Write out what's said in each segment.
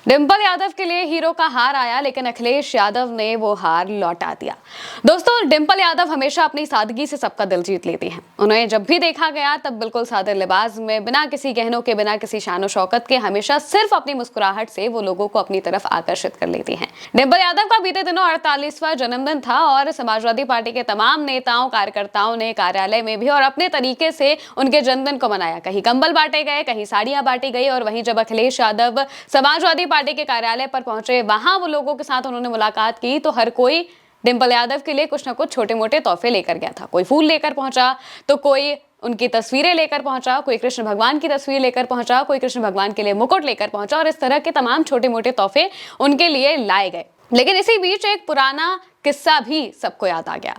डिंपल यादव के लिए हीरो का हार आया, लेकिन अखिलेश यादव ने वो हार लौटा दिया। दोस्तों, डिंपल यादव हमेशा अपनी सादगी से सबका दिल जीत लेती हैं। उन्हें जब भी देखा गया तब बिल्कुल सादे लिबास में, बिना किसी गहनों के, बिना किसी शानो शौकत के, हमेशा सिर्फ अपनी मुस्कुराहट से वो लोगों को अपनी तरफ आकर्षित कर लेती हैं। डिंपल यादव का बीते दिनों 48वां जन्मदिन था और समाजवादी पार्टी के तमाम नेताओं, कार्यकर्ताओं ने कार्यालय में भी और अपने तरीके से उनके जन्मदिन को मनाया। कहीं कंबल बांटे गए, कहीं साड़ियां बांटी गई। और वहीं जब अखिलेश यादव समाजवादी पार्टी के कार्यालय पर पहुंचे, वहां वो लोगों के साथ उन्होंने मुलाकात की, तो हर कोई डिंपल यादव के लिए कुछ ना कुछ छोटे मोटे तोहफे लेकर गया था। कोई फूल लेकर पहुंचा, तो कोई उनकी तस्वीरें लेकर पहुंचा, कोई कृष्ण भगवान की तस्वीर लेकर पहुंचा, कोई कृष्ण भगवान के लिए मुकुट लेकर पहुंचा, और इस तरह के तमाम छोटे मोटे तोहफे उनके लिए लाए गए। लेकिन इसी बीच एक पुराना किस्सा भी सबको याद आ गया।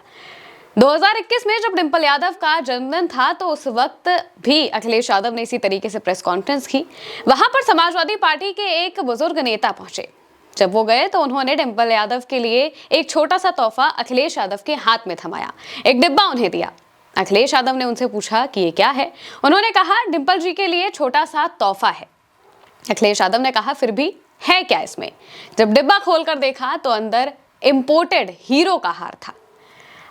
2021 में जब डिंपल यादव का जन्मदिन था, तो उस वक्त भी अखिलेश यादव ने इसी तरीके से प्रेस कॉन्फ्रेंस की। वहां पर समाजवादी पार्टी के एक बुजुर्ग नेता पहुंचे। जब वो गए तो उन्होंने डिंपल यादव के लिए एक छोटा सा तोहफा अखिलेश यादव के हाथ में थमाया, एक डिब्बा उन्हें दिया। अखिलेश यादव ने उनसे पूछा कि ये क्या है। उन्होंने कहा, डिंपल जी के लिए छोटा सा तोहफा है। अखिलेश यादव ने कहा, फिर भी है क्या इसमें? जब डिब्बा खोलकर देखा तो अंदर इंपोर्टेड हीरो का हार था।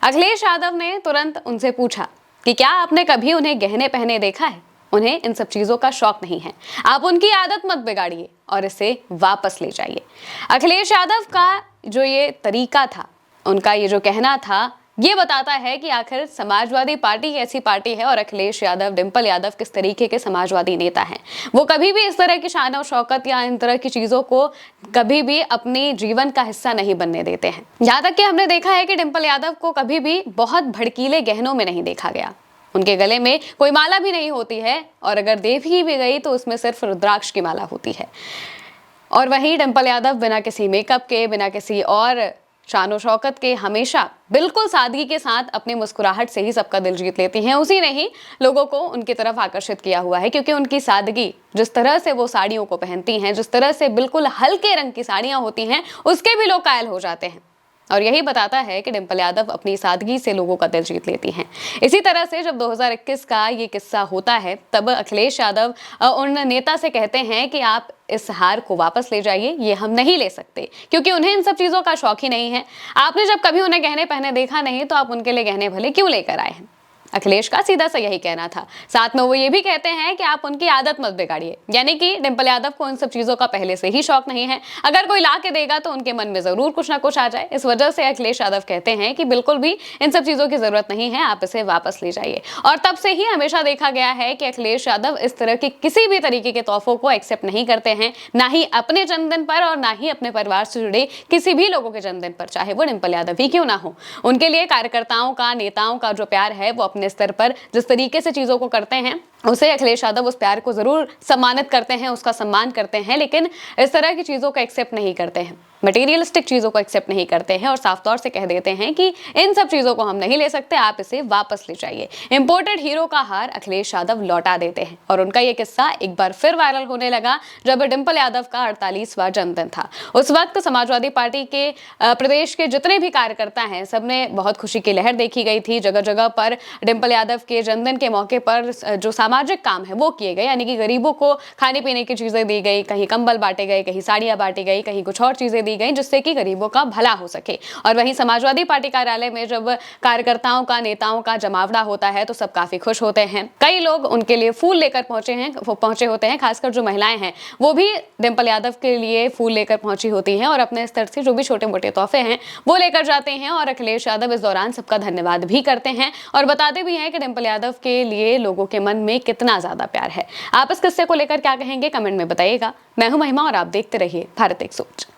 अखिलेश यादव ने तुरंत उनसे पूछा कि क्या आपने कभी उन्हें गहने पहने देखा है? उन्हें इन सब चीजों का शौक नहीं है। आप उनकी आदत मत बिगाड़िए और इसे वापस ले जाइए। अखिलेश यादव का जो ये तरीका था, उनका ये जो कहना था, ये बताता है कि आखिर समाजवादी पार्टी ऐसी पार्टी है और अखिलेश यादव, डिंपल यादव किस तरीके के समाजवादी नेता हैं। वो कभी भी इस तरह की शान और शौकत या इन तरह की चीजों को कभी भी अपने जीवन का हिस्सा नहीं बनने देते हैं। यहाँ तक कि हमने देखा है कि डिंपल यादव को कभी भी बहुत भड़कीले गहनों में नहीं देखा गया। उनके गले में कोई माला भी नहीं होती है, और अगर देवी भी गई तो उसमें सिर्फ रुद्राक्ष की माला होती है। और वहीं डिंपल यादव बिना किसी मेकअप के, बिना किसी और शानो शौकत के, हमेशा बिल्कुल सादगी के साथ अपनी मुस्कुराहट से ही सबका दिल जीत लेती हैं। उसी ने ही लोगों को उनकी तरफ आकर्षित किया हुआ है, क्योंकि उनकी सादगी, जिस तरह से वो साड़ियों को पहनती हैं, जिस तरह से बिल्कुल हल्के रंग की साड़ियां होती हैं, उसके भी लोग कायल हो जाते हैं। और यही बताता है कि डिंपल यादव अपनी सादगी से लोगों का दिल जीत लेती हैं। इसी तरह से जब 2021 का ये किस्सा होता है, तब अखिलेश यादव उन नेता से कहते हैं कि आप इस हार को वापस ले जाइए, ये हम नहीं ले सकते, क्योंकि उन्हें इन सब चीजों का शौक ही नहीं है। आपने जब कभी उन्हें गहने पहने देखा नहीं, तो आप उनके लिए गहने भले क्यों लेकर आए हैं? अखिलेश का सीधा सा यही कहना था। साथ में वो ये भी कहते हैं कि आप उनकी आदत मत बिगाड़िए, यानी कि डिंपल यादव को इन सब चीजों का पहले से ही शौक नहीं है। अगर कोई ला के देगा तो उनके मन में जरूर कुछ ना कुछ आ जाए। इस वजह से अखिलेश यादव कहते हैं कि बिल्कुल भी इन सब चीजों की जरूरत नहीं है, आप इसे वापस ले जाइए। और तब से ही हमेशा देखा गया है कि अखिलेश यादव इस तरह के किसी भी तरीके के तोहफों को एक्सेप्ट नहीं करते हैं, ना ही अपने जन्मदिन पर और ना ही अपने परिवार से जुड़े किसी भी लोगों के जन्मदिन पर, चाहे वो डिंपल यादव ही क्यों ना हो। उनके लिए कार्यकर्ताओं का, नेताओं का जो प्यार है, वो अपने स्तर पर जिस तरीके से चीजों को करते हैं, उसे अखिलेश यादव उस प्यार को जरूर सम्मानित करते हैं, उसका सम्मान करते हैं, लेकिन इस तरह की चीजों को एक्सेप्ट नहीं करते हैं, मटेरियलिस्टिक चीजों को एक्सेप्ट नहीं करते हैं, और साफ तौर से कह देते हैं कि इन सब चीजों को हम नहीं ले सकते, आप इसे वापस ले जाइए। इंपोर्टेड हीरो का हार अखिलेश यादव लौटा देते हैं। और उनका यह किस्सा एक बार फिर वायरल होने लगा जब डिंपल यादव का 48वां जन्मदिन था। उस वक्त समाजवादी पार्टी के प्रदेश के जितने भी कार्यकर्ता हैं, सबने बहुत खुशी की लहर देखी गई थी। जगह जगह पर डिंपल यादव के जन्मदिन के मौके पर जो सामाजिक काम है वो किए गए, यानी कि गरीबों को खाने पीने की चीजें दी गई, कहीं कंबल बांटे गए, कहीं साड़ियां बांटी गई, कहीं कुछ और चीजें दी गई, जिससे कि गरीबों का भला हो सके। और वहीं समाजवादी पार्टी कार्यालय में जब कार्यकर्ताओं का, नेताओं का जमावड़ा होता है, तो सब काफी खुश होते हैं। कई लोग उनके लिए फूल लेकर पहुंचे होते हैं। खासकर जो महिलाएं हैं, वो भी डिंपल यादव के लिए फूल लेकर पहुंची होती हैं और अपने स्तर से जो भी छोटे मोटे तोहफे हैं वो लेकर जाते हैं। और अखिलेश यादव इस दौरान सबका धन्यवाद भी करते हैं और बताते भी हैं कि डिंपल यादव के लिए लोगों के मन में कितना ज्यादा प्यार है। आप इस किस्से को लेकर क्या कहेंगे, कमेंट में बताइएगा। मैं हूं महिमा और आप देखते रहिए भारत एक सोच।